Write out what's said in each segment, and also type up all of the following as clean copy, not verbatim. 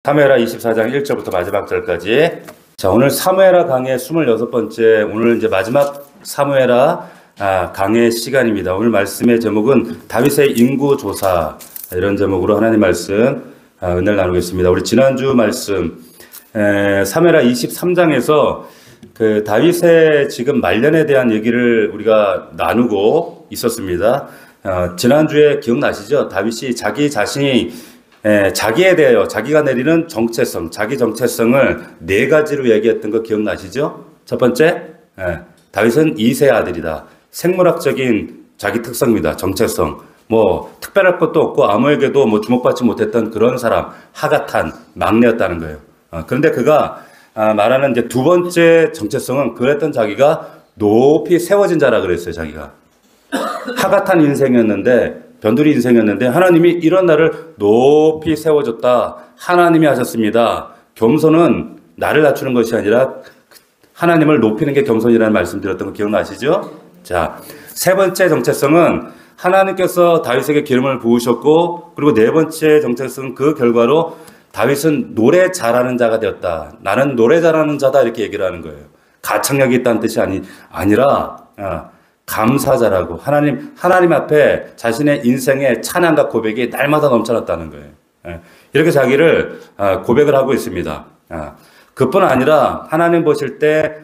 사무엘하 24장 1절부터 마지막 절까지. 자, 오늘 사무엘하 강의 26번째, 오늘 이제 마지막 사무엘하 강의 시간입니다. 오늘 말씀의 제목은 다윗의 인구조사, 이런 제목으로 하나님 말씀 은혜를 나누겠습니다. 우리 지난주 말씀 사무엘하 23장에서 그 다윗의 지금 말년에 대한 얘기를 우리가 나누고 있었습니다. 지난주에 기억나시죠? 다윗이 자기 자신이 자기에 대하여 자기가 내리는 정체성, 자기 정체성을 네 가지로 얘기했던 거 기억나시죠? 첫 번째, 다윗은 이세의 아들이다. 생물학적인 자기 특성입니다. 정체성. 뭐 특별할 것도 없고 아무에게도 뭐 주목받지 못했던 그런 사람, 하갓한 막내였다는 거예요. 그런데 그가 말하는 이제 두 번째 정체성은 그랬던 자기가 높이 세워진 자라 그랬어요. 자기가 하갓한 인생이었는데, 변두리 인생이었는데 하나님이 이런 나를 높이 세워줬다. 하나님이 하셨습니다. 겸손은 나를 낮추는 것이 아니라 하나님을 높이는 게 겸손이라는 말씀 드렸던 거 기억나시죠? 자, 세 번째 정체성은 하나님께서 다윗에게 기름을 부으셨고, 그리고 네 번째 정체성은 그 결과로 다윗은 노래 잘하는 자가 되었다. 나는 노래 잘하는 자다, 이렇게 얘기를 하는 거예요. 가창력이 있다는 뜻이 아니라 감사자라고, 하나님 앞에 자신의 인생의 찬양과 고백이 날마다 넘쳐났다는 거예요. 이렇게 자기를 고백을 하고 있습니다. 그뿐 아니라 하나님 보실 때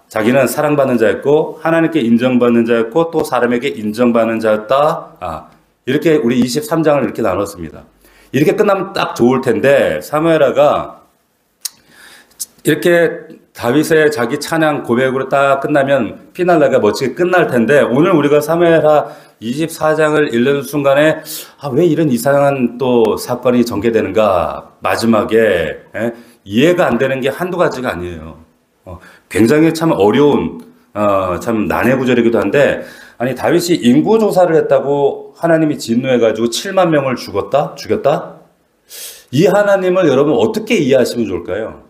자기는 사랑받는 자였고 하나님께 인정받는 자였고 또 사람에게 인정받는 자였다. 이렇게 우리 23장을 이렇게 나눴습니다. 이렇게 끝나면 딱 좋을 텐데, 사무엘하가 이렇게 다윗의 자기 찬양 고백으로 딱 끝나면 피날레가 멋지게 끝날 텐데, 오늘 우리가 사무엘하 24장을 읽는 순간에 왜 이런 이상한 또 사건이 전개되는가, 마지막에 이해가 안 되는 게 한두 가지가 아니에요. 굉장히 참 어려운 참 난해 구절이기도 한데, 아니 다윗이 인구조사를 했다고 하나님이 진노해가지고 7만 명을 죽였다? 이 하나님을 여러분 어떻게 이해하시면 좋을까요?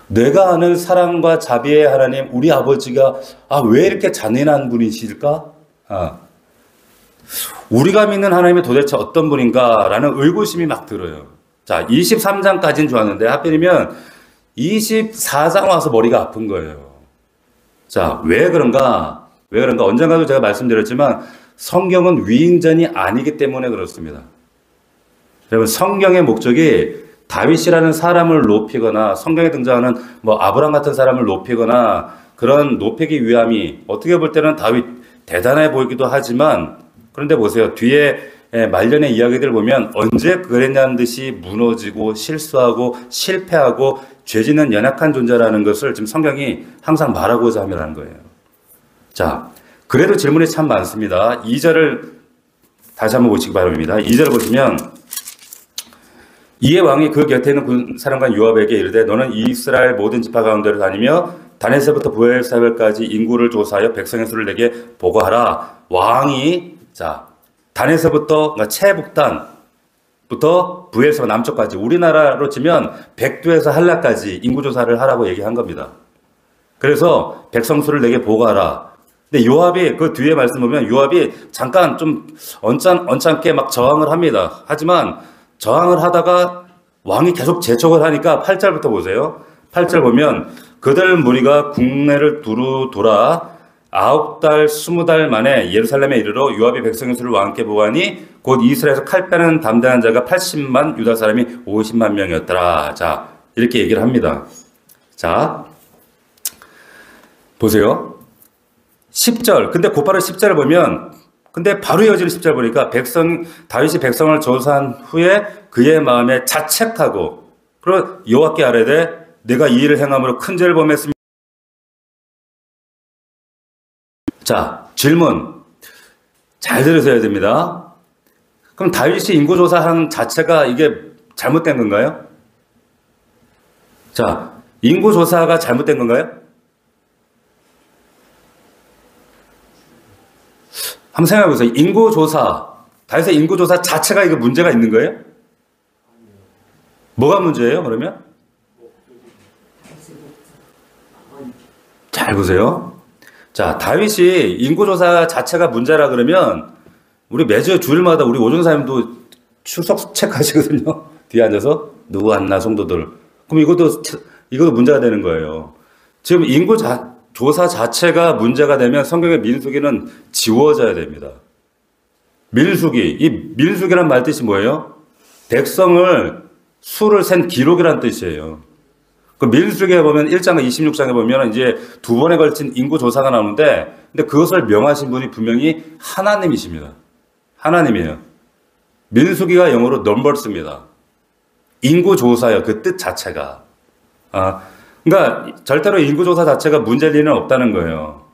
내가 아는 사랑과 자비의 하나님, 우리 아버지가 왜 이렇게 잔인한 분이실까? 우리가 믿는 하나님이 도대체 어떤 분인가? 라는 의구심이 막 들어요. 자, 23장까지는 좋았는데 하필이면 24장 와서 머리가 아픈 거예요. 자, 왜 그런가? 언젠가도 제가 말씀드렸지만 성경은 위인전이 아니기 때문에 그렇습니다. 여러분, 성경의 목적이 다윗이라는 사람을 높이거나 성경에 등장하는 뭐 아브람 같은 사람을 높이거나 그런 높이기 위함이 어떻게 볼 때는 다윗 대단해 보이기도 하지만, 그런데 보세요. 뒤에 말년의 이야기들 보면 언제 그랬냐는 듯이 무너지고 실수하고 실패하고 죄짓는 연약한 존재라는 것을 지금 성경이 항상 말하고자 함이라는 거예요. 자, 그래도 질문이 참 많습니다. 2절을 다시 한번 보시기 바랍니다. 2절을 보시면, 이에 왕이 그 곁에 있는 사령관 요압에게 이르되 너는 이스라엘 모든 지파 가운데로 다니며 단에서부터 브엘사벨까지 인구를 조사하여 백성의 수를 내게 보고하라. 왕이 단에서부터, 그러니까 최북단부터 브엘사벨 남쪽까지, 우리나라로 치면 백두에서 한라까지 인구조사를 하라고 얘기한 겁니다. 그래서 백성 수를 내게 보고하라. 근데 요압이 그 뒤에 말씀 보면 요압이 잠깐 좀 언짢게 막 저항을 합니다. 하지만 저항을 하다가 왕이 계속 재촉을 하니까 8절부터 보세요. 8절 보면 그들 무리가 국내를 두루 돌아 9달 20달 만에 예루살렘에 이르러 요압이 백성의 수를 왕께 보아니 곧 이스라엘에서 칼 빼는 담대한 자가 80만, 유다 사람이 50만 명이었더라. 자, 이렇게 얘기를 합니다. 자, 보세요. 10절. 근데 곧바로 10절을 보면, 근데 바로 이어지는 10절 보니까 다윗이 백성을 조사한 후에 그의 마음에 자책하고, 그리고 여호와께 아뢰되 내가 이 일을 행함으로 큰 죄를 범했습니다. 자, 질문 잘 들으셔야 됩니다. 그럼 다윗이 인구조사한 자체가 이게 잘못된 건가요? 자, 인구조사가 잘못된 건가요? 한번 생각해 보세요. 다윗의 인구조사 자체가 이거 문제가 있는 거예요? 뭐가 문제예요, 그러면? 잘 보세요. 자, 다윗이 인구조사 자체가 문제라 그러면 우리 매주 주일마다 우리 오전사님도 출석 체크하시거든요. 뒤에 앉아서 누구 왔나 성도들. 그럼 이것도 문제가 되는 거예요. 지금 조사 자체가 문제가 되면 성경의 민수기는 지워져야 됩니다. 이 민수기란 말 뜻이 뭐예요? 백성을 수를 센 기록이란 뜻이에요. 그 민수기에 보면 1장과 26장에 보면 이제 두 번에 걸친 인구 조사가 나오는데, 근데 그것을 명하신 분이 분명히 하나님이십니다. 하나님이에요. 민수기가 영어로 numbers입니다. 인구 조사요. 그 뜻 자체가. 그러니까 절대로 인구 조사 자체가 문제일 리는 없다는 거예요.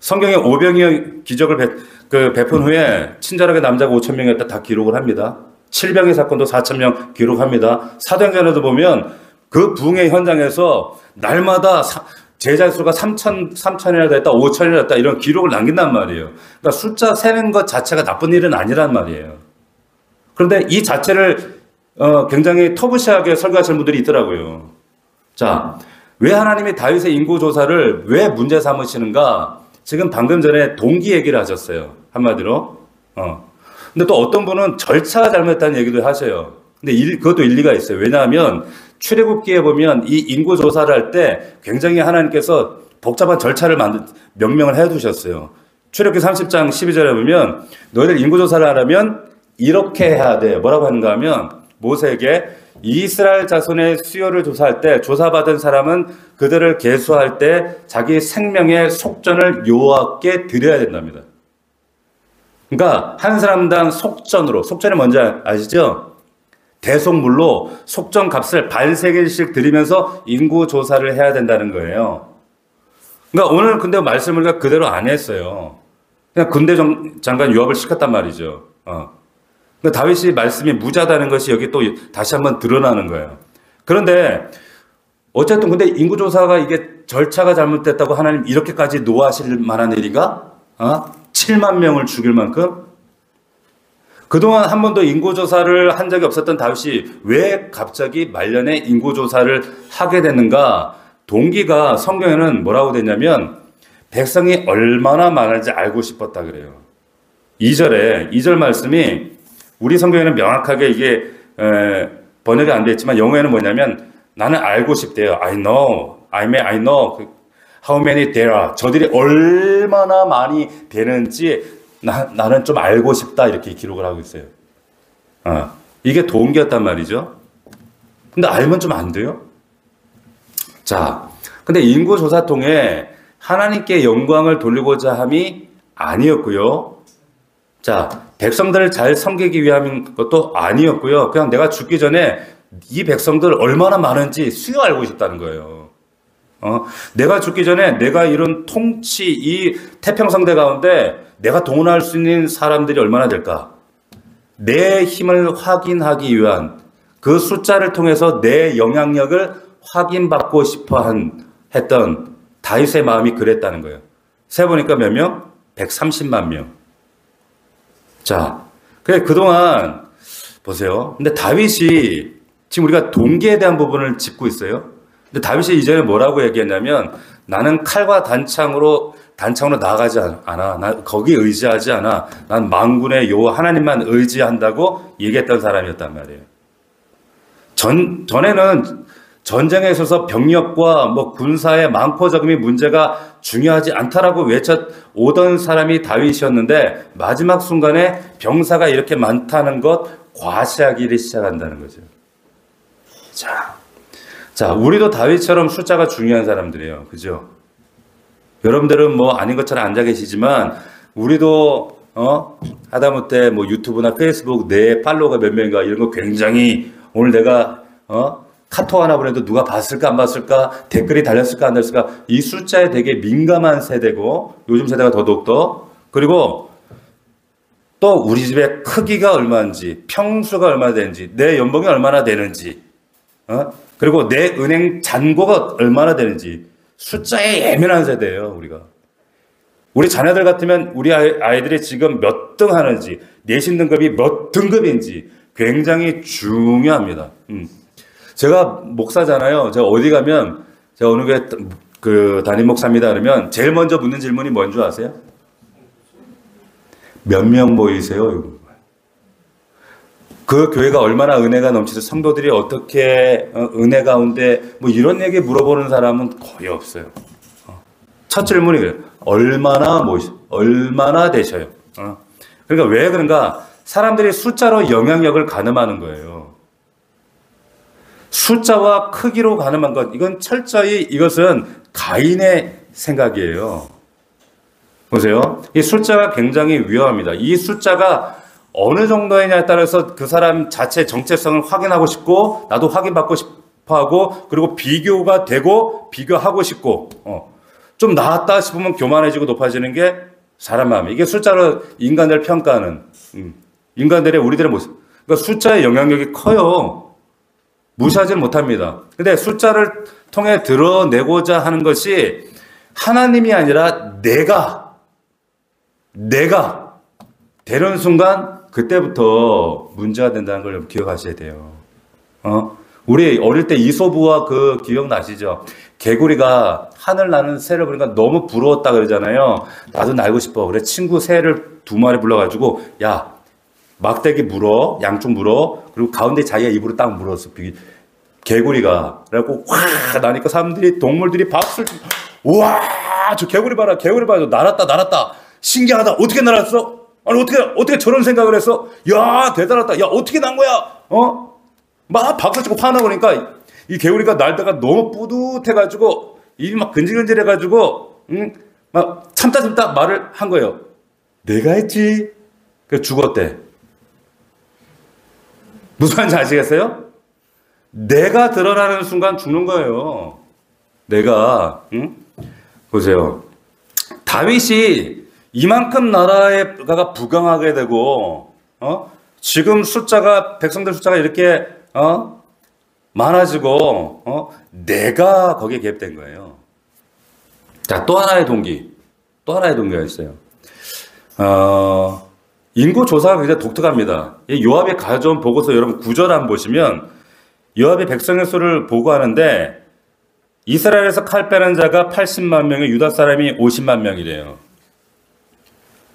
성경에 오병이어 기적을 베푼 후에 친절하게 남자가 5,000명이었다 다 기록을 합니다. 7병의 사건도 4,000명 기록합니다. 사도행전에도 보면 그 부흥의 현장에서 날마다 제자 수가 3,000이나 됐다, 5,000이나 됐다 이런 기록을 남긴단 말이에요. 그러니까 숫자 세는 것 자체가 나쁜 일은 아니란 말이에요. 그런데 이 자체를 굉장히 터부시하게 설교하시는 분들이 있더라고요. 자, 왜 하나님이 다윗의 인구조사를 왜 문제 삼으시는가? 지금 방금 전에 동기 얘기를 하셨어요. 한마디로. 근데 또 어떤 분은 절차가 잘못됐다는 얘기도 하셔요. 근데 그것도 일리가 있어요. 왜냐하면 출애굽기에 보면 이 인구조사를 할 때 굉장히 하나님께서 복잡한 절차를 명명을 해 두셨어요. 출애굽기 30장 12절에 보면 너희들 인구조사를 하려면 이렇게 해야 돼. 뭐라고 하는가 하면 모세에게 이스라엘 자손의 수요를 조사할 때 조사받은 사람은 그들을 계수할 때 자기 생명의 속전을 여호와께 드려야 된답니다. 그러니까 한 사람당 속전이 뭔지 아시죠? 대속물로 속전 값을 반세겔씩 드리면서 인구 조사를 해야 된다는 거예요. 그러니까 오늘 근데 말씀을 그대로 안 했어요. 그냥 군대 장관 유업을 시켰단 말이죠. 그러니까 다윗이 말씀이 무자다는 것이 여기 또 다시 한번 드러나는 거예요. 그런데 어쨌든 근데 인구조사가 이게 절차가 잘못됐다고 하나님 이렇게까지 노하실 만한 일인가? 7만 명을 죽일 만큼? 그동안 한 번도 인구조사를 한 적이 없었던 다윗이 왜 갑자기 말년에 인구조사를 하게 됐는가? 동기가 성경에는 뭐라고 되냐면 백성이 얼마나 많은지 알고 싶었다 그래요. 2절 말씀이 우리 성경에는 명확하게 이게 번역이 안 돼 있지만 영어에는 뭐냐면 나는 알고 싶대요. I know how many there are. 저들이 얼마나 많이 되는지 나는 좀 알고 싶다 이렇게 기록을 하고 있어요. 이게 동기였단 말이죠. 근데 알면 좀 안 돼요? 자, 근데 인구조사 통해 하나님께 영광을 돌리고자 함이 아니었고요. 자, 백성들을 잘 섬기기 위한 것도 아니었고요. 그냥 내가 죽기 전에 이 백성들 얼마나 많은지 수요 알고 싶다는 거예요. 내가 죽기 전에 내가 이런 통치, 이 태평성대 가운데 내가 동원할 수 있는 사람들이 얼마나 될까? 내 힘을 확인하기 위한 그 숫자를 통해서 내 영향력을 확인받고 싶어 했던 다윗의 마음이 그랬다는 거예요. 세보니까 몇 명? 130만 명. 자, 그동안 보세요. 근데 다윗이 지금 우리가 동기에 대한 부분을 짚고 있어요. 근데 다윗이 이전에 뭐라고 얘기했냐면 나는 칼과 단창으로 나아가지 않아. 나 거기 의지하지 않아. 난 만군의 여호와 하나님만 의지한다고 얘기했던 사람이었단 말이에요. 전에는 전쟁에 있어서 병력과 뭐 군사의 많고 적음이 문제가 중요하지 않다라고 외쳐오던 사람이 다윗이었는데 마지막 순간에 병사가 이렇게 많다는 것 과시하기 시작한다는 거죠. 자, 우리도 다윗처럼 숫자가 중요한 사람들이에요. 그죠? 여러분들은 뭐 아닌 것처럼 앉아 계시지만 우리도 하다못해 뭐 유튜브나 페이스북 내 팔로워가 몇 명인가 이런 거 굉장히 오늘 내가 카톡 하나 보내도 누가 봤을까 안 봤을까 댓글이 달렸을까 안 달렸을까 이 숫자에 되게 민감한 세대고 요즘 세대가 더더욱더 그리고 또 우리 집의 크기가 얼마인지 평수가 얼마나 되는지 내 연봉이 얼마나 되는지 그리고 내 은행 잔고가 얼마나 되는지 숫자에 예민한 세대예요. 우리 자녀들 같으면 우리 아이들이 지금 몇 등 하는지 내신 등급이 몇 등급인지 굉장히 중요합니다. 제가 목사잖아요. 제가 어디 가면 제가 어느 교회 그 담임 목사입니다 그러면 제일 먼저 묻는 질문이 뭔 줄 아세요? 몇 명 보이세요? 그 교회가 얼마나 은혜가 넘치서 성도들이 어떻게 은혜 가운데 뭐 이런 얘기 물어보는 사람은 거의 없어요. 첫 질문이 그래요. 얼마나 되셔요? 그러니까 왜 그런가? 사람들이 숫자로 영향력을 가늠하는 거예요. 숫자와 크기로 가늠한 것, 이건 철저히 이것은 가인의 생각이에요. 보세요. 이 숫자가 굉장히 위험합니다. 이 숫자가 어느 정도이냐에 따라서 그 사람 자체 정체성을 확인하고 싶고, 나도 확인받고 싶어 하고, 그리고 비교가 되고, 비교하고 싶고, 좀 나았다 싶으면 교만해지고 높아지는 게 사람 마음이에요. 이게 숫자로 인간들 평가하는, 인간들의 우리들의 모습. 그러니까 숫자의 영향력이 커요. 무시하지는 못합니다. 근데 숫자를 통해 드러내고자 하는 것이 하나님이 아니라 내가 되는 순간 그때부터 문제가 된다는 걸 기억하셔야 돼요. 우리 어릴 때 이소부와 그 기억나시죠? 개구리가 하늘 나는 새를 보니까 너무 부러웠다 그러잖아요. 나도 날고 싶어. 그래 친구 새를 2마리 불러가지고 야 막대기 물어, 양쪽 물어, 그리고 가운데 자기가 입으로 딱 물었어. 개구리가. 그래갖고 확 나니까 사람들이, 동물들이 박수를 치고, 우와, 저 개구리 봐라, 날았다. 신기하다. 어떻게 날았어? 아니, 어떻게 저런 생각을 했어? 야, 대단하다. 야, 어떻게 난 거야? 막 박수 치고 화나고 그러니까 이 개구리가 날다가 너무 뿌듯해가지고, 입이 막 근질근질해가지고, 막 참다 말을 한 거예요. 내가 했지. 그래서 죽었대. 무슨 말인지 아시겠어요? 내가 드러나는 순간 죽는 거예요. 내가. 보세요. 다윗이 이만큼 나라가 부강하게 되고 지금 백성들 숫자가 이렇게 많아지고 내가 거기에 개입된 거예요. 자, 또 하나의 동기가 있어요. 인구 조사가 굉장히 독특합니다. 요압이 가져온 보고서 여러분 구절 한번 보시면 요압이 백성의 수를 보고하는데 이스라엘에서 칼 빼는 자가 80만 명에 유다 사람이 50만 명이래요.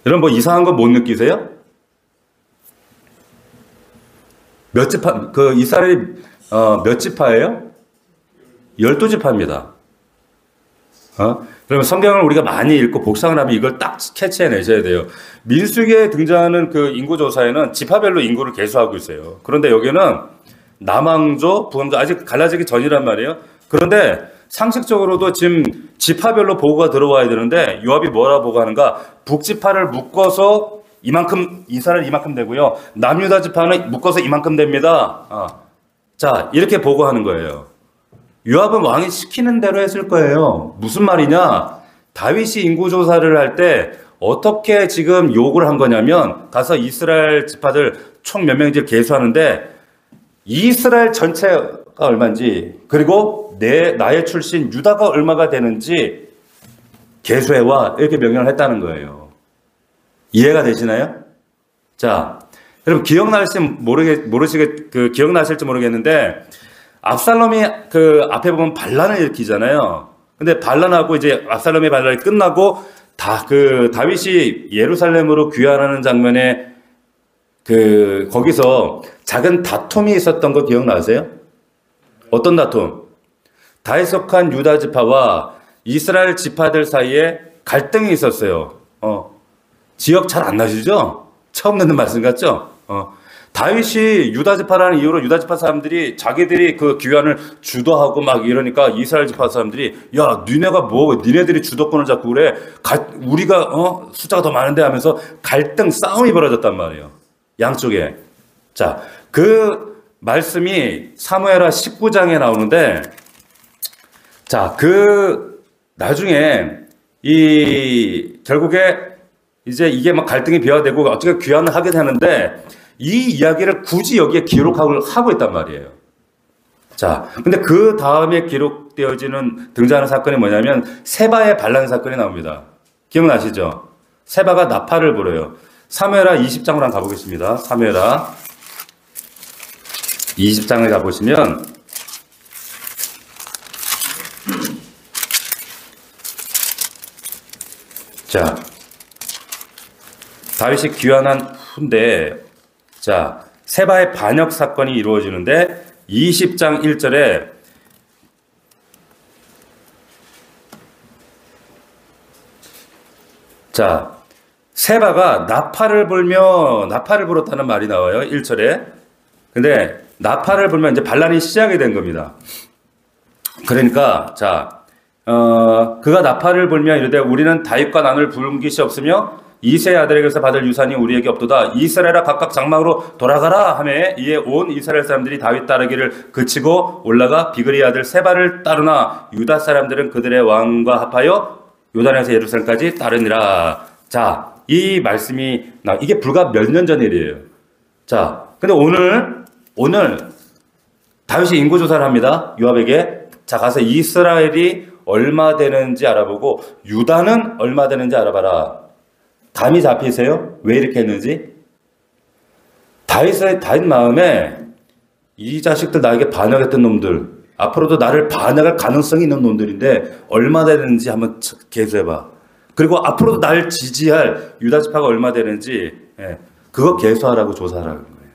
여러분 뭐 이상한 거 못 느끼세요? 몇 지파, 이스라엘이 몇 지파예요? 12지파입니다. 그러면 성경을 우리가 많이 읽고 복상을 하면 이걸 딱 캐치해내셔야 돼요. 민수기에 등장하는 그 인구조사에는 지파별로 인구를 계수하고 있어요. 그런데 여기는 남왕조, 북왕조 아직 갈라지기 전이란 말이에요. 그런데 상식적으로도 지금 지파별로 보고가 들어와야 되는데 요압이 뭐라 보고하는가? 북지파를 묶어서 이스라엘 이만큼 되고요. 남유다 지파는 묶어서 이만큼 됩니다. 자, 이렇게 보고하는 거예요. 요압은 왕이 시키는 대로 했을 거예요. 무슨 말이냐? 다윗이 인구조사를 할 때 어떻게 지금 욕을 한 거냐면 가서 이스라엘 지파들 총 몇 명인지 계수하는데 이스라엘 전체가 얼마인지 그리고 나의 출신 유다가 얼마가 되는지 계수해와 이렇게 명령을 했다는 거예요. 이해가 되시나요? 자, 여러분 기억나실지 모르겠는데 압살롬이 그 앞에 보면 반란을 일으키잖아요. 근데 반란하고 이제 압살롬의 반란이 끝나고 다윗이 예루살렘으로 귀환하는 장면에 거기서 작은 다툼이 있었던 거 기억나세요? 어떤 다툼? 다윗 속한 유다 지파와 이스라엘 지파들 사이에 갈등이 있었어요. 지역 잘 안 나시죠? 처음 듣는 말씀 같죠? 다윗이 유다 지파라는 이유로 유다 지파 사람들이 자기들이 그 귀환을 주도하고 막 이러니까 이스라엘 지파 사람들이 야, 니네들이 주도권을 잡고 그래. 우리가 숫자가 더 많은데 하면서 싸움이 벌어졌단 말이에요. 양쪽에. 자, 그 말씀이 사무엘하 19장에 나오는데 자, 나중에 결국에 이제 이게 막 갈등이 비화되고 어떻게 귀환을 하게 되는데 이 이야기를 굳이 여기에 기록하고 있단 말이에요. 자, 근데 그 다음에 등장하는 사건이 뭐냐면 세바의 반란 사건이 나옵니다. 기억나시죠? 세바가 나팔을 불어요. 사무엘하 20장으로 한번 가보겠습니다. 사무엘하 20장을 가보시면 자, 다윗이 귀환한 후인데 자, 세바의 반역 사건이 이루어지는데 20장 1절에 자, 세바가 나팔을 불었다는 말이 나와요. 1절에. 근데 나팔을 불면 이제 반란이 시작이 된 겁니다. 그러니까 자, 그가 나팔을 불며 이르되 우리는 다윗과 나눌 부른 것이 없으며 이세 아들에게서 받을 유산이 우리에게 없도다. 이스라엘아 각각 장막으로 돌아가라 하매 이에 온 이스라엘 사람들이 다윗 따르기를 그치고 올라가 비그리 아들 세바를 따르나 유다 사람들은 그들의 왕과 합하여 요단에서 예루살렘까지 따르니라. 자, 이 말씀이 이게 불과 몇 년 전 일이에요. 자, 근데 오늘 다윗이 인구 조사를 합니다. 요압에게. 자, 가서 이스라엘이 얼마 되는지 알아보고 유다는 얼마 되는지 알아봐라. 감이 잡히세요? 왜 이렇게 했는지? 다윗 마음에 이 자식들 나에게 반역했던 놈들, 앞으로도 나를 반역할 가능성이 있는 놈들인데 얼마 되는지 한번 계수해봐. 그리고 앞으로도 나를 지지할 유다 지파가 얼마 되는지 그거 계수하라고 조사하라는 거예요.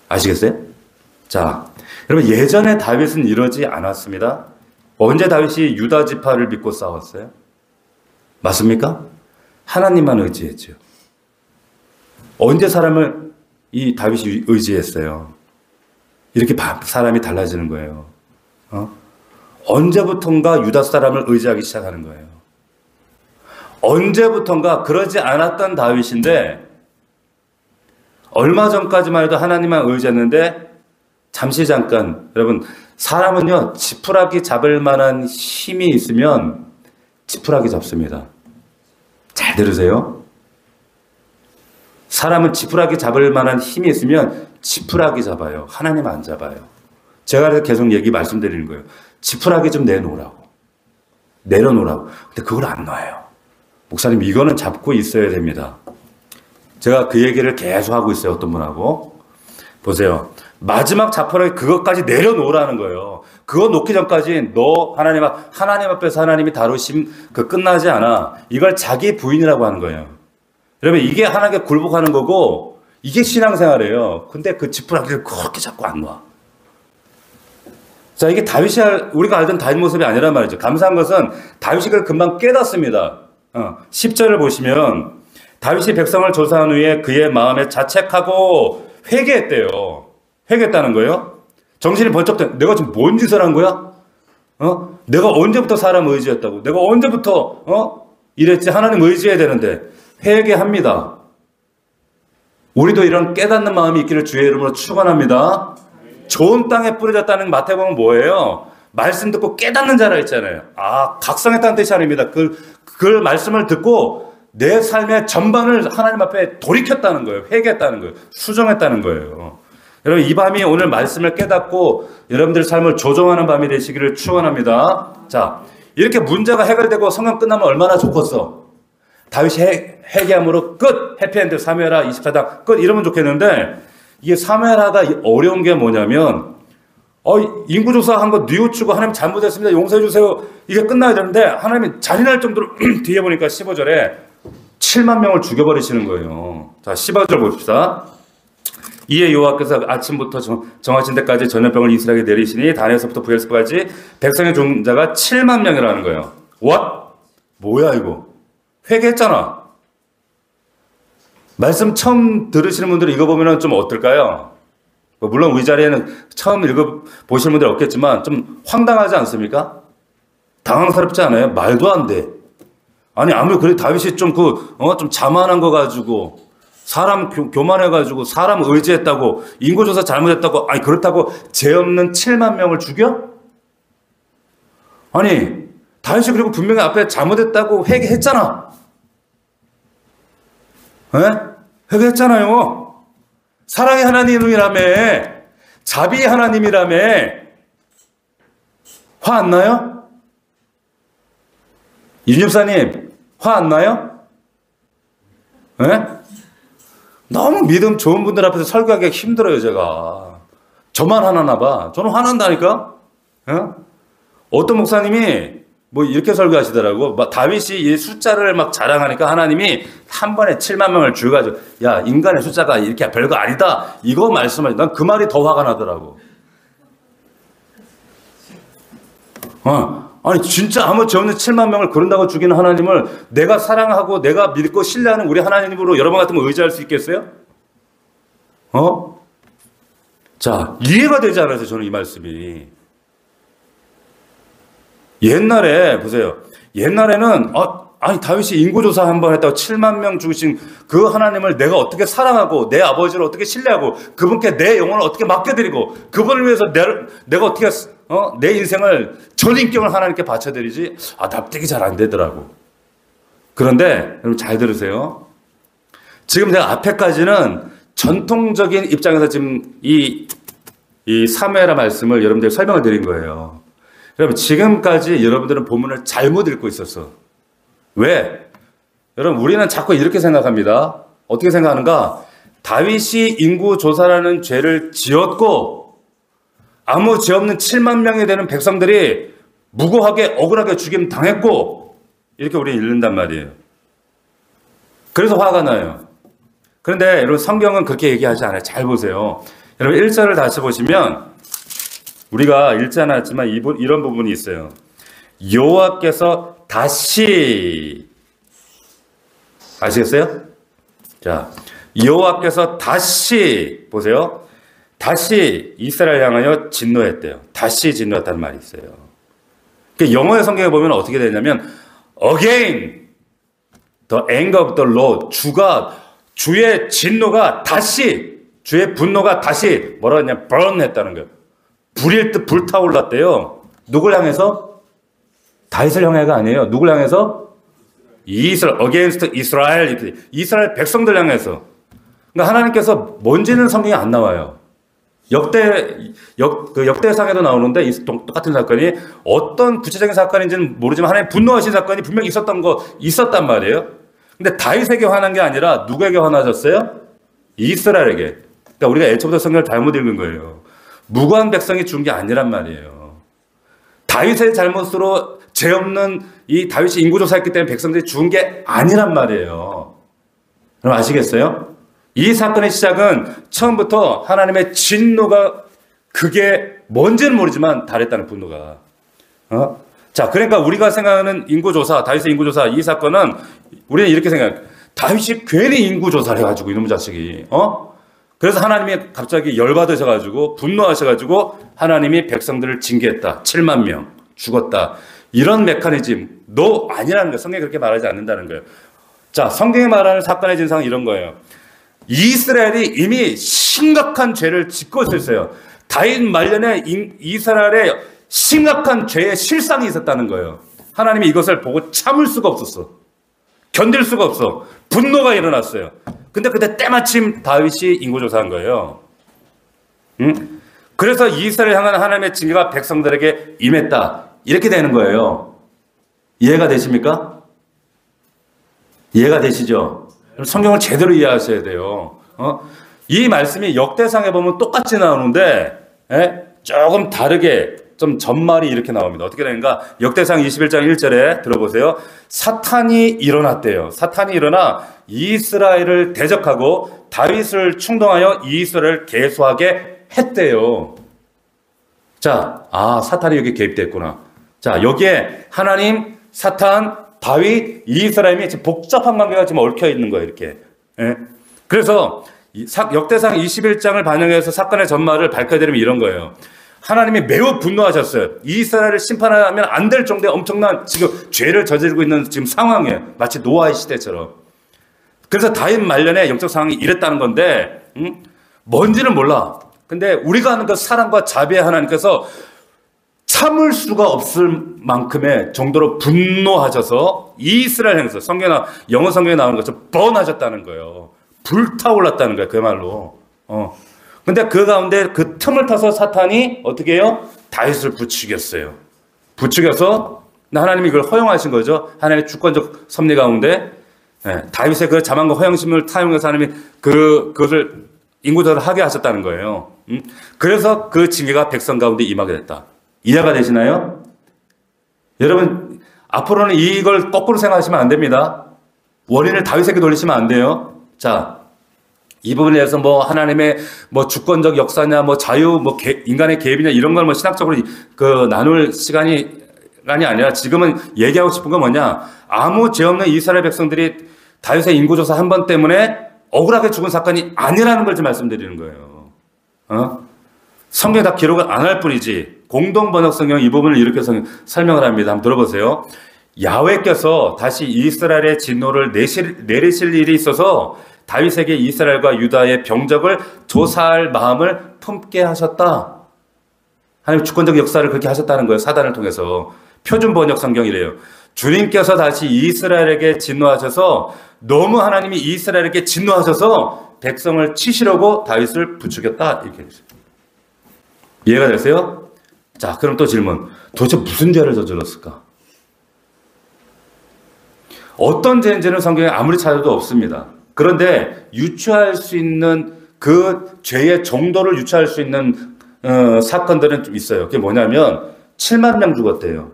아시겠어요? 자, 여러분 예전에 다윗은 이러지 않았습니다. 언제 다윗이 유다 지파를 믿고 싸웠어요? 맞습니까? 하나님만 의지했죠. 언제 사람을 이 다윗이 의지했어요? 이렇게 사람이 달라지는 거예요. 언제부턴가 유다 사람을 의지하기 시작하는 거예요. 언제부턴가 그러지 않았던 다윗인데 얼마 전까지만 해도 하나님만 의지했는데 잠깐 여러분 사람은요 지푸라기 잡을 만한 힘이 있으면 지푸라기 잡습니다. 잘 들으세요. 사람은 지푸라기 잡을 만한 힘이 있으면 지푸라기 잡아요. 하나님 안 잡아요. 제가 그래서 계속 말씀드리는 거예요. 지푸라기 좀 내놓으라고. 내려놓으라고. 근데 그걸 안 놔요. 목사님 이거는 잡고 있어야 됩니다. 제가 그 얘기를 계속 하고 있어요. 어떤 분하고. 보세요. 마지막 자포라기 그것까지 내려놓으라는 거예요. 그거 놓기 전까지 너 하나님 앞에서 하나님이 다루심 끝나지 않아. 이걸 자기 부인이라고 하는 거예요. 여러분 이게 하나님께 굴복하는 거고 이게 신앙생활이에요. 근데 그 지푸라기를 그렇게 자꾸 안 놔. 자, 이게 우리가 알던 다윗 모습이 아니란 말이죠. 감사한 것은 다윗이 그걸 금방 깨닫습니다. 10절을 보시면 다윗이 백성을 조사한 후에 그의 마음에 자책하고 회개했대요. 회개했다는 거예요. 정신이 번쩍 내가 지금 뭔 짓을 한 거야? 내가 언제부터 사람 의지했다고? 내가 언제부터 이랬지? 하나님 의지해야 되는데 회개합니다. 우리도 이런 깨닫는 마음이 있기를 주의 이름으로 축원합니다. 좋은 땅에 뿌려졌다는 마태복음은 뭐예요? 말씀 듣고 깨닫는 자라 했잖아요. 각성했다는 뜻이 아닙니다. 그 말씀을 듣고 내 삶의 전반을 하나님 앞에 돌이켰다는 거예요. 회개했다는 거예요. 수정했다는 거예요. 여러분 이 밤이 오늘 말씀을 깨닫고 여러분들의 삶을 조정하는 밤이 되시기를 축원합니다. 자, 이렇게 문제가 해결되고 성경 끝나면 얼마나 좋겠어. 다윗이 회개함으로 끝! 해피엔드 사무엘하 24장 끝! 이러면 좋겠는데 이게 사무엘하가 어려운 게 뭐냐면 인구조사 한 거 뉘우치고 하나님 잘못했습니다. 용서해 주세요. 이게 끝나야 되는데 하나님이 잔인할 정도로 뒤에 보니까 15절에 7만 명을 죽여버리시는 거예요. 자, 15절 봅시다. 이에 여호와께서 아침부터 정하신 데까지 전염병을 이스라엘에 내리시니 단에서부터 부엘세바까지 백성의 종자가 7만 명이라는 거예요. What? 뭐야 이거? 회개했잖아. 말씀 처음 들으시는 분들은 이거 보면 좀 어떨까요? 물론 우리 자리에는 처음 읽어보시는 분들 없겠지만 좀 황당하지 않습니까? 당황스럽지 않아요? 말도 안 돼. 아니 아무리 그래 다윗이 좀 자만한 거 가지고 사람 교만해가지고 사람 의지했다고 인구조사 잘못했다고 그렇다고 죄 없는 7만 명을 죽여? 아니 다윗이 그리고 분명히 앞에 잘못했다고 회개했잖아. 회개했잖아요. 사랑의 하나님이라며 자비의 하나님이라며 화 안 나요? 윤집사님 화 안 나요? 너무 믿음 좋은 분들 앞에서 설교하기가 힘들어요. 제가 저만 화나나 봐. 저는 화난다니까. 어떤 목사님이 뭐 이렇게 설교하시더라고. 막 다윗이 이 숫자를 막 자랑하니까 하나님이 한 번에 7만 명을 죽여가지고 야 인간의 숫자가 이렇게 별거 아니다. 이거 말씀하지. 난 그 말이 더 화가 나더라고. 아니 진짜 아무 죄 없는 7만 명을 그런다고 죽이는 하나님을 내가 사랑하고 내가 믿고 신뢰하는 우리 하나님으로 여러분 같은 거 의지할 수 있겠어요? 자, 이해가 되지 않아서 저는 이 말씀이. 옛날에 보세요. 옛날에는 아니 다윗이 인구조사 한 번 했다고 7만 명 죽으신 그 하나님을 내가 어떻게 사랑하고 내 아버지를 어떻게 신뢰하고 그분께 내 영혼을 어떻게 맡겨드리고 그분을 위해서 내가 어떻게 내 인생을 전 인격을 하나님께 바쳐드리지? 납득이 잘 안 되더라고. 그런데 여러분 잘 들으세요. 지금 내가 앞에까지는 전통적인 입장에서 지금 이 사무엘하 말씀을 여러분들 설명을 드린 거예요. 여러분 지금까지 여러분들은 본문을 잘못 읽고 있었어. 왜? 여러분 우리는 자꾸 이렇게 생각합니다. 어떻게 생각하는가? 다윗이 인구조사라는 죄를 지었고 아무 죄 없는 7만 명이 되는 백성들이 무고하게 억울하게 죽임 당했고 이렇게 우리는 읽는단 말이에요. 그래서 화가 나요. 그런데 여러분 성경은 그렇게 얘기하지 않아요. 잘 보세요. 여러분 1절을 다시 보시면 우리가 읽지 않았지만 이런 부분이 있어요. 여호와께서 다시 아시겠어요? 자, 여호와께서 다시 보세요. 다시 이스라엘 향하여 진노했대요. 다시 진노했다는 말이 있어요. 영어의 성경에 보면 어떻게 되냐면 again the anger of the Lord 주의 진노가 다시 주의 분노가 다시 뭐라 하냐 burn 했다는 거예요. 불일 듯 불타올랐대요. 누굴 향해서? 다윗을 향해가 아니에요. 누굴 향해서? against Israel. 이스라엘 백성들 향해서. 그러니까 하나님께서 뭔지는 성경에 안 나와요. 역대상에도 나오는데 이 똑같은 사건이 어떤 구체적인 사건인지는 모르지만 하나님 분노하신 사건이 분명히 있었단 말이에요. 근데 다윗에게 화난 게 아니라 누구에게 화나셨어요? 이스라엘에게. 그러니까 우리가 애초부터 성경을 잘못 읽은 거예요. 무고한 백성이 죽은 게 아니란 말이에요. 다윗의 잘못으로 죄 없는 이 다윗이 인구조사했기 때문에 백성들이 죽은 게 아니란 말이에요. 그럼 아시겠어요? 이 사건의 시작은 처음부터 하나님의 진노가 그게 뭔지는 모르지만 달했다는 분노가. 자, 그러니까 우리가 생각하는 인구조사, 다윗의 인구조사 이 사건은 우리는 이렇게 생각해요. 다윗이 괜히 인구조사를 해가지고 이놈의 자식이. 그래서 하나님이 갑자기 열받으셔가지고 분노하셔가지고 하나님이 백성들을 징계했다. 7만 명 죽었다. 이런 메커니즘 너 아니라는 거예요. 성경이 그렇게 말하지 않는다는 거예요. 자, 성경이 말하는 사건의 진상은 이런 거예요. 이스라엘이 이미 심각한 죄를 짓고 있었어요. 다윗 말년에 이스라엘에 심각한 죄의 실상이 있었다는 거예요. 하나님이 이것을 보고 참을 수가 없었어. 견딜 수가 없어. 분노가 일어났어요. 근데 그때 때마침 다윗이 인구조사한 거예요. 그래서 이스라엘 향한 하나님의 징계가 백성들에게 임했다. 이렇게 되는 거예요. 이해가 되십니까? 이해가 되시죠? 성경을 제대로 이해하셔야 돼요. 이 말씀이 역대상에 보면 똑같이 나오는데 조금 다르게 좀 전말이 이렇게 나옵니다. 어떻게 되는가? 역대상 21장 1절에 들어보세요. 사탄이 일어났대요. 사탄이 일어나 이스라엘을 대적하고 다윗을 충동하여 이스라엘을 계수하게 했대요. 자, 사탄이 여기 개입됐구나. 자, 여기에 하나님, 사탄, 다윗, 이스라엘이 지금 복잡한 관계가 지금 얽혀 있는 거예요, 이렇게. 그래서 역대상 21장을 반영해서 사건의 전말을 밝혀드리면 이런 거예요. 하나님이 매우 분노하셨어요. 이스라엘을 심판하면 안 될 정도의 엄청난 지금 죄를 저지르고 있는 지금 상황이에요. 마치 노아의 시대처럼. 그래서 다윗 말년에 영적 상황이 이랬다는 건데, 뭔지는 몰라. 근데 우리가 아는 그 사랑과 자비의 하나님께서 참을 수가 없을 만큼의 정도로 분노하셔서 이스라엘 향해서 영어 성경에 나오는 것처럼 번하셨다는 거예요. 불타올랐다는 거예요. 그야말로. 근데 그 가운데 그 틈을 타서 사탄이 어떻게 해요? 다윗을 부추겼어요. 부추겨서 하나님이 그걸 허용하신 거죠. 하나님의 주권적 섭리 가운데 다윗의 그 자만과 허영심을 타용해서 하나님이 그것을 인구조사를 하게 하셨다는 거예요. 그래서 그 징계가 백성 가운데 임하게 됐다. 이해가 되시나요? 여러분 앞으로는 이걸 거꾸로 생각하시면 안 됩니다. 원인을 다윗에게 돌리시면 안 돼요. 자, 이 부분에 대해서 뭐 하나님의 뭐 주권적 역사냐, 뭐 자유, 뭐 인간의 개입이냐 이런 걸 뭐 신학적으로 나눌 시간이 아니라 지금은 얘기하고 싶은 건 뭐냐? 아무 죄 없는 이스라엘 백성들이 다윗의 인구조사 한 번 때문에 억울하게 죽은 사건이 아니라는 걸 좀 말씀드리는 거예요. 성경에 다 기록을 안 할 뿐이지 공동번역 성경 이 부분을 이렇게 설명을 합니다. 한번 들어보세요. 야훼께서 다시 이스라엘의 진노를 내리실 일이 있어서 다윗에게 이스라엘과 유다의 병적을 조사할 마음을 품게 하셨다. 하나님 주권적 역사를 그렇게 하셨다는 거예요. 사단을 통해서. 표준 번역 성경이래요. 주님께서 다시 이스라엘에게 진노하셔서 너무 하나님이 이스라엘에게 진노하셔서 백성을 치시려고 다윗을 부추겼다. 이렇게 했어요. 이해가 되세요? 자, 그럼 또 질문. 도대체 무슨 죄를 저질렀을까? 어떤 죄인지는 성경에 아무리 찾아도 없습니다. 그런데 유추할 수 있는 그 죄의 정도를 유추할 수 있는 사건들은 좀 있어요. 그게 뭐냐면 7만 명 죽었대요.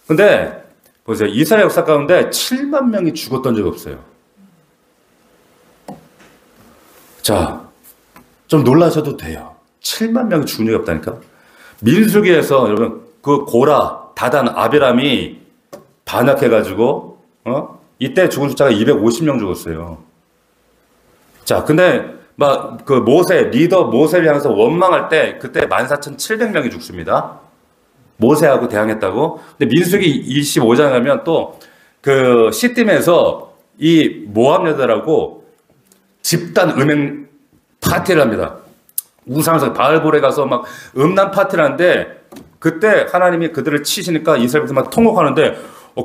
근데 보세요. 이스라엘 역사 가운데 7만 명이 죽었던 적 없어요. 자, 좀 놀라셔도 돼요. 7만 명이 죽은 적이 없다니까. 민수기에서 여러분 그 고라, 다단, 아비람이 반역해가지고 이때 죽은 숫자가 250명 죽었어요. 자, 근데 막 그 모세 리더 모세를 향해서 원망할 때 그때 14,700명이 죽습니다. 모세하고 대항했다고. 근데 민수기 25장에 가면 또 그 시딤에서 이 모압 여자라고 집단 음행 파티를 합니다. 우상에서 바알볼에 가서 막 음란 파티를 하는데 그때 하나님이 그들을 치시니까 이스라엘에서 막 통곡하는데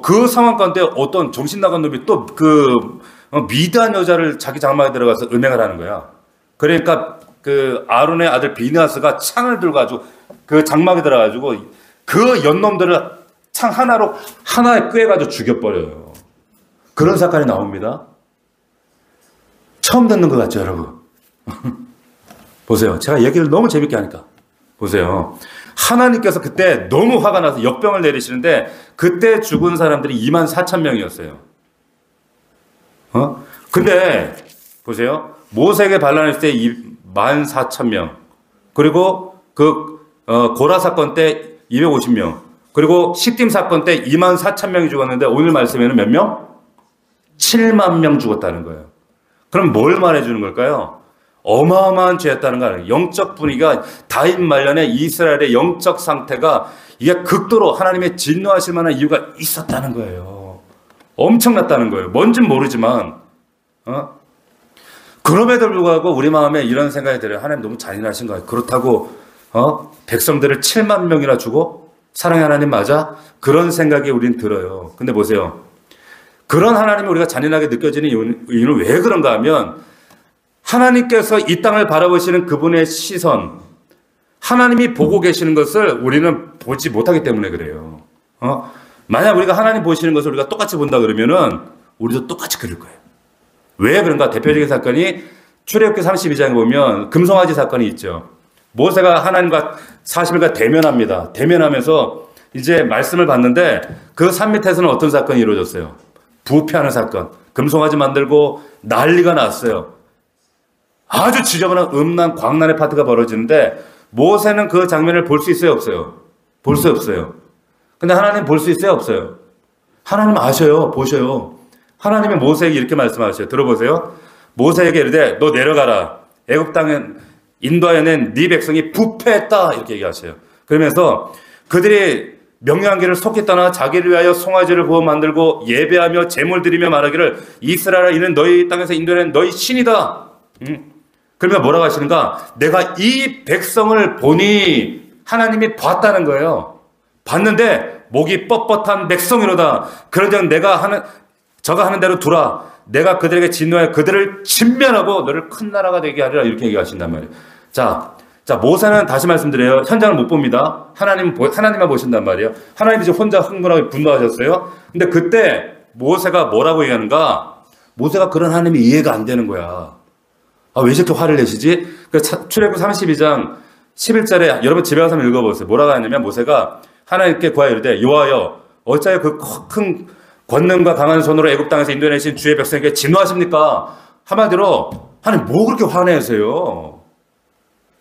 그 상황 가운데 어떤 정신 나간 놈이 또 그 미디안 여자를 자기 장막에 들어가서 음행을 하는 거야. 그러니까 그 아론의 아들 비느하스가 창을 들고 가지고 그 장막에 들어가지고 그 연놈들을 창 하나로 하나에 꿰가지고 죽여버려요. 그런 사건이 나옵니다. 처음 듣는 것 같죠, 여러분? 보세요. 제가 얘기를 너무 재밌게 하니까. 보세요. 하나님께서 그때 너무 화가 나서 역병을 내리시는데 그때 죽은 사람들이 24,000명이었어요. 근데 보세요. 모세에게 반란했을 때 14,000명. 그리고 고라 사건 때 250명. 그리고 시딤 사건 때 24,000명이 죽었는데 오늘 말씀에는 몇 명? 7만 명 죽었다는 거예요. 그럼 뭘 말해주는 걸까요? 어마어마한 죄였다는 거예요. 영적 분위기가 다윗 말년에 이스라엘의 영적 상태가 이게 극도로 하나님의 진노하실 만한 이유가 있었다는 거예요. 엄청났다는 거예요. 뭔진 모르지만 그럼에도 불구하고 우리 마음에 이런 생각이 들어요. 하나님 너무 잔인하신 거예요. 그렇다고 백성들을 7만 명이나 주고 사랑의 하나님 맞아? 그런 생각이 우린 들어요. 근데 보세요. 그런 하나님이 우리가 잔인하게 느껴지는 이유는 왜 그런가 하면 하나님께서 이 땅을 바라보시는 그분의 시선, 하나님이 보고 계시는 것을 우리는 보지 못하기 때문에 그래요. 만약 우리가 하나님 보시는 것을 우리가 똑같이 본다 그러면은 우리도 똑같이 그럴 거예요. 왜 그런가? 대표적인 사건이 출애굽기 32장에 보면 금송아지 사건이 있죠. 모세가 하나님과 40일간 대면합니다. 대면하면서 이제 말씀을 받는데 그 산 밑에서는 어떤 사건이 이루어졌어요? 부패하는 사건. 금송아지 만들고 난리가 났어요. 아주 지저분한 음란 광란의 파트가 벌어지는데 모세는 그 장면을 볼 수 있어요, 없어요? 볼 수 없어요. 근데 하나님 볼 수 있어요, 없어요? 하나님 아셔요, 보셔요. 하나님이 모세에게 이렇게 말씀하셔요. 들어보세요. 모세에게 이르되 너 내려가라. 애굽 땅에 인도하여 낸 네 백성이 부패했다. 이렇게 얘기하셔요. 그러면서 그들이 명령한 길을 속히 떠나 자기를 위하여 송아지를 구워 만들고 예배하며 제물 드리며 말하기를 이스라엘아 이는 너희 땅에서 인도하는 너희 신이다. 그러면 뭐라고 하시는가? 내가 이 백성을 보니 하나님이 봤다는 거예요. 봤는데 목이 뻣뻣한 백성이로다. 그러면 저가 하는 대로 두라. 내가 그들에게 진노하여 그들을 진멸하고 너를 큰 나라가 되게 하리라. 이렇게 얘기하신단 말이에요. 자, 모세는 다시 말씀드려요. 현장을 못 봅니다. 하나님만 보신단 말이에요. 하나님이 이제 혼자 흥분하게 분노하셨어요. 근데 그때 모세가 뭐라고 얘기하는가? 모세가 그런 하나님이 이해가 안 되는 거야. 왜 이렇게 화를 내시지? 출애굽 32장 11절에 여러분 집에 가서 한번 읽어보세요. 뭐라고 하냐면 모세가 하나님께 구하여 이르되 여호와여 어찌하여 그 큰 권능과 강한 손으로 애굽 땅에서 인도내신 주의 백성에게 진노하십니까? 한마디로 하나님 뭐 그렇게 화내세요?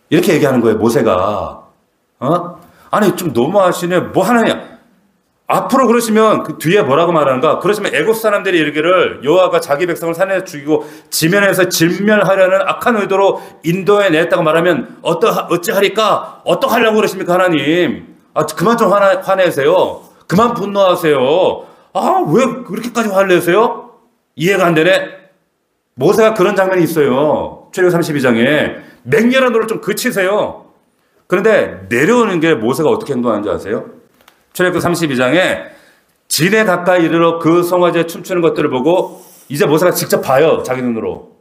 이렇게 얘기하는 거예요. 모세가. 아니 좀 너무하시네. 뭐 하느냐? 앞으로 그러시면 그 뒤에 뭐라고 말하는가? 그러시면 애굽 사람들이 이르기를 여호와가 자기 백성을 산에서 죽이고 지면에서 진멸하려는 악한 의도로 인도해 냈다고 말하면 어찌하리까? 어떡하려고 그러십니까 하나님? 그만 좀 화내세요. 그만 분노하세요. 왜 그렇게까지 화를 내세요? 이해가 안 되네. 모세가 그런 장면이 있어요. 출애굽 32장에 맹렬한 노를 좀 그치세요. 그런데 내려오는 게 모세가 어떻게 행동하는지 아세요? 출애굽 32장에 진에 가까이 이르러 그 송아지에 춤추는 것들을 보고 이제 모세가 직접 봐요. 자기 눈으로.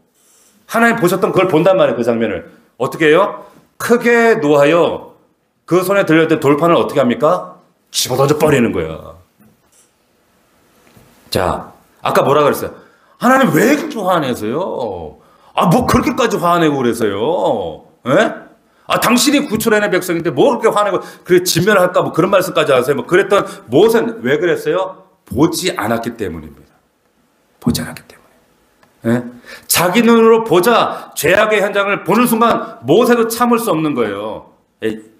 하나님 보셨던 그걸 본단 말이에요. 그 장면을. 어떻게 해요? 크게 노하여 그 손에 들려있던 돌판을 어떻게 합니까? 집어던져 버리는 거야. 자, 아까 뭐라 그랬어요? 하나님 왜 그렇게 화내세요? 뭐 그렇게까지 화내고 그래서요? 예? 당신이 구출해낸 백성인데 뭐 그렇게 화내고 그래 진멸할까 뭐 그런 말씀까지 하세요. 뭐 그랬던 모세는 왜 그랬어요? 보지 않았기 때문입니다. 보지 않았기 때문에. 예? 자기 눈으로 보자 죄악의 현장을 보는 순간 모세도 참을 수 없는 거예요.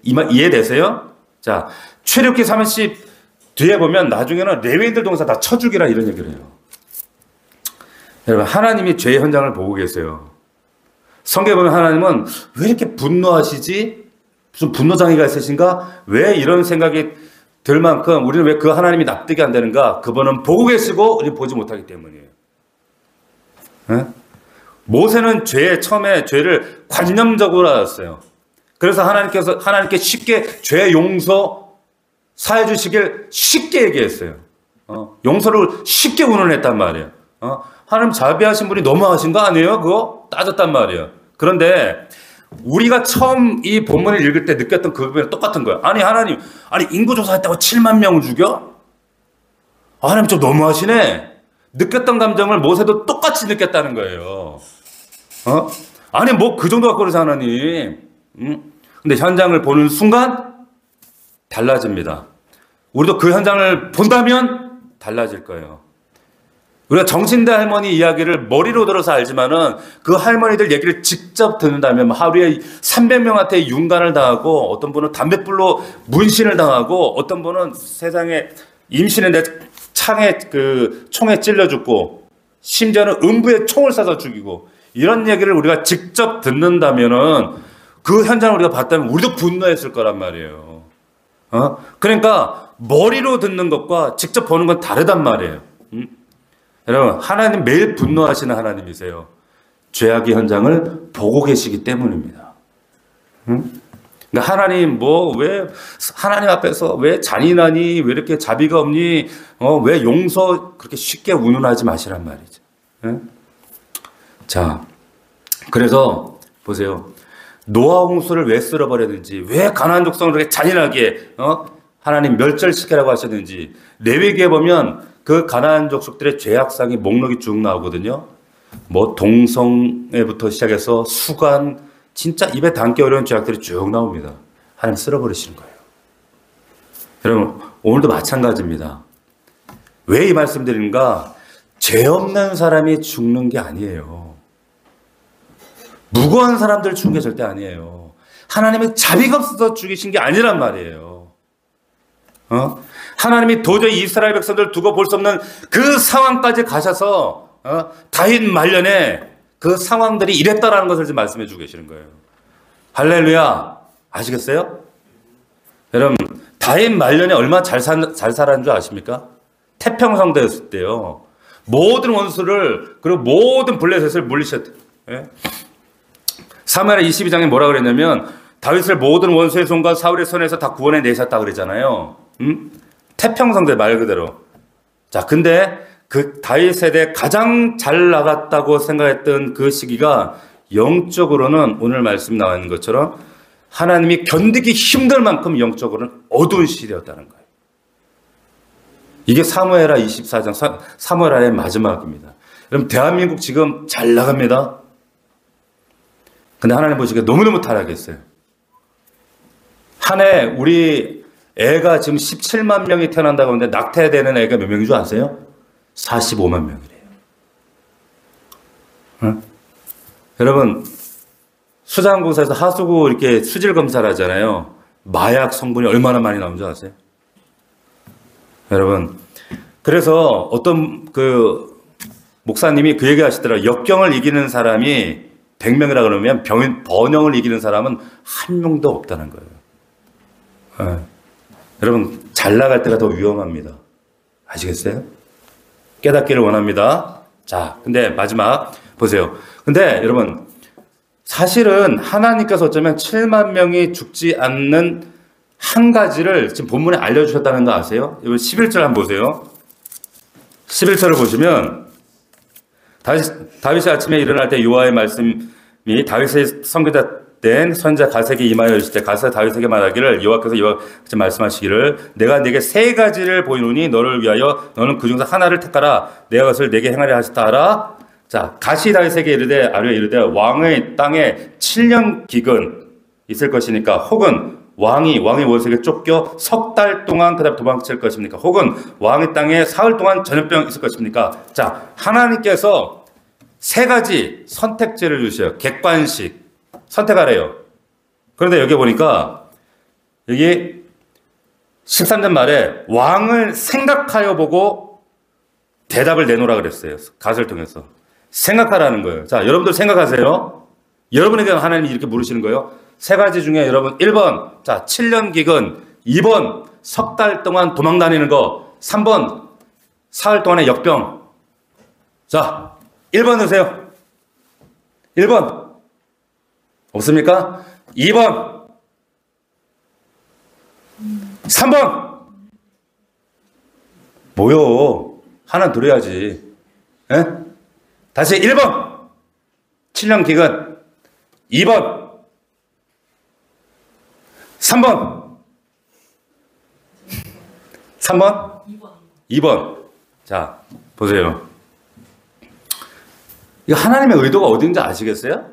이해되세요? 자, 출애굽기 30 뒤에 보면 나중에는 레위인들 동사 다 쳐 죽이라 이런 얘기를 해요. 여러분 하나님이 죄의 현장을 보고 계세요. 성경에 보면 하나님은 왜 이렇게 분노하시지? 무슨 분노장애가 있으신가? 왜 이런 생각이 들 만큼 우리는 왜 그 하나님이 납득이 안 되는가? 그분은 보고 계시고 우리는 보지 못하기 때문이에요. 네? 모세는 처음에 죄를 관념적으로 알았어요. 그래서 하나님께 쉽게 죄 용서 사해 주시길 쉽게 얘기했어요. 용서를 쉽게 운운했단 말이에요. 하나님 자비하신 분이 너무하신 거 아니에요? 그거 따졌단 말이에요. 그런데 우리가 처음 이 본문을 읽을 때 느꼈던 그 부분이 똑같은 거예요. 하나님, 인구조사했다고 7만 명을 죽여? 하나님 좀 너무하시네. 느꼈던 감정을 모세도 똑같이 느꼈다는 거예요. 뭐 그 정도 갖고 그러세요, 하나님. 근데 현장을 보는 순간 달라집니다. 우리도 그 현장을 본다면 달라질 거예요. 우리가 정신대 할머니 이야기를 머리로 들어서 알지만은 그 할머니들 얘기를 직접 듣는다면 하루에 300명한테 윤관을 당하고 어떤 분은 담뱃불로 문신을 당하고 어떤 분은 세상에 임신했는데 총에 찔려 죽고 심지어는 음부에 총을 쏴서 죽이고 이런 얘기를 우리가 직접 듣는다면은 그 현장을 우리가 봤다면 우리도 분노했을 거란 말이에요. 그러니까 머리로 듣는 것과 직접 보는 건 다르단 말이에요. 여러분 하나님 매일 분노하시는 하나님이세요. 죄악의 현장을 보고 계시기 때문입니다. 그러니까 하나님 왜 하나님 앞에서 왜 잔인하니 왜 이렇게 자비가 없니 왜 용서 그렇게 쉽게 운운하지 마시란 말이죠. 자 그래서 보세요. 노아 홍수를 왜 쓸어버렸는지 왜 가나안 족성을 그렇게 잔인하게 하나님 멸절시키라고 하셨는지 레위기에 보면 그 가나안 족속들의 죄악상이 목록이 쭉 나오거든요. 뭐 동성애부터 시작해서 수간 진짜 입에 담기 어려운 죄악들이 쭉 나옵니다. 하나님 쓸어버리시는 거예요. 여러분 오늘도 마찬가지입니다. 왜 이 말씀 드리는가? 죄 없는 사람이 죽는 게 아니에요. 무고한 사람들 죽은 게 절대 아니에요. 하나님이 자비가 없어서 죽이신 게 아니란 말이에요. 하나님이 도저히 이스라엘 백성들 두고 볼 수 없는 그 상황까지 가셔서 다윗 말년에 그 상황들이 이랬다라는 것을 지금 말씀해 주고 계시는 거예요. 할렐루야. 아시겠어요? 여러분 다윗 말년에 얼마나 잘 살았는 줄 아십니까? 태평성대였을 때요. 모든 원수를 그리고 모든 블레셋을 물리셨대요. 사무엘하 22장에 뭐라 그랬냐면 다윗을 모든 원수의 손과 사울의 손에서 다 구원해 내셨다 그랬잖아요. 태평성대 말 그대로. 자, 근데 그 다윗 세대 가장 잘 나갔다고 생각했던 그 시기가 영적으로는 오늘 말씀 나와 있는 것처럼 하나님이 견디기 힘들 만큼 영적으로는 어두운 시대였다는 거예요. 이게 사무엘하 24장 사무엘하의 마지막입니다. 여러분 대한민국 지금 잘 나갑니다. 근데 하나님 보시기에 너무너무 타락했어요. 한 해 우리 애가 지금 17만 명이 태어난다고 하는데 낙태되는 애가 몇 명인 줄 아세요? 45만 명이래요. 응? 여러분, 수자항공사에서 하수구 이렇게 수질 검사를 하잖아요. 마약 성분이 얼마나 많이 나온 줄 아세요? 여러분, 그래서 어떤 그 목사님이 그 얘기 하시더라고요. 역경을 이기는 사람이 100명이라 그러면 번영을 이기는 사람은 한 명도 없다는 거예요. 네. 여러분, 잘 나갈 때가 더 위험합니다. 아시겠어요? 깨닫기를 원합니다. 자, 근데 마지막 보세요. 근데 여러분, 사실은 하나님께서 어쩌면 7만 명이 죽지 않는 한 가지를 지금 본문에 알려주셨다는 거 아세요? 이번 11절 한번 보세요. 11절을 보시면 다윗이 아침에 일어날 때 여호와의 말씀이 다윗의 선교자 된 선자 가세에게 임하여 이르실 때 가세가 다윗에게 말하기를 여호와께서 이와 같이 말씀하시기를 내가 네게 세 가지를 보이노니 너를 위하여 너는 그 중에서 하나를 택하라 내가 그것을 네게 행하려 하셨다 하라. 자, 가시 다윗에게 이르되 아뢰 이르되 왕의 땅에 7년 기근 있을 것이니까 혹은 왕이 원수에게 쫓겨 석 달 동안 그다음 도망칠 것입니까? 혹은 왕의 땅에 사흘 동안 전염병 있을 것입니까? 자, 하나님께서 세 가지 선택지를 주셔요. 객관식 선택하래요. 그런데 여기 보니까 여기 13절 말에 왕을 생각하여 보고 대답을 내놓으라 그랬어요. 가설을 통해서. 생각하라는 거예요. 자, 여러분들 생각하세요. 여러분에게 하나님이 이렇게 물으시는 거예요. 세 가지 중에 여러분 1번, 자, 7년 기근, 2번, 석 달 동안 도망 다니는 거, 3번, 사흘 동안의 역병. 자, 1번 넣으세요. 1번. 없습니까? 2번. 3번. 뭐요? 하나 들어야지. 에? 다시 1번. 7년 기간. 2번. 3번. 3번? 2번. 자, 보세요. 이 하나님의 의도가 어딘지 아시겠어요?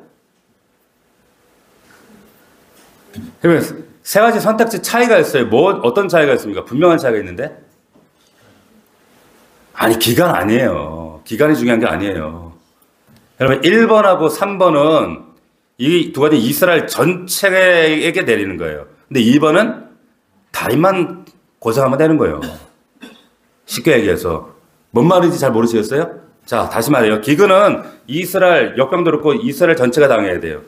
그러면 세 가지 선택지 차이가 있어요. 어떤 차이가 있습니까? 분명한 차이가 있는데? 아니, 기간 아니에요. 기간이 중요한 게 아니에요. 여러분, 1번하고 3번은 이 두 가지 이스라엘 전체에게 내리는 거예요. 근데 2번은 다윗만 고생하면 되는 거예요. 쉽게 얘기해서. 뭔 말인지 잘 모르시겠어요? 자, 다시 말해요. 기근은 이스라엘, 역병도 그렇고 이스라엘 전체가 당해야 돼요.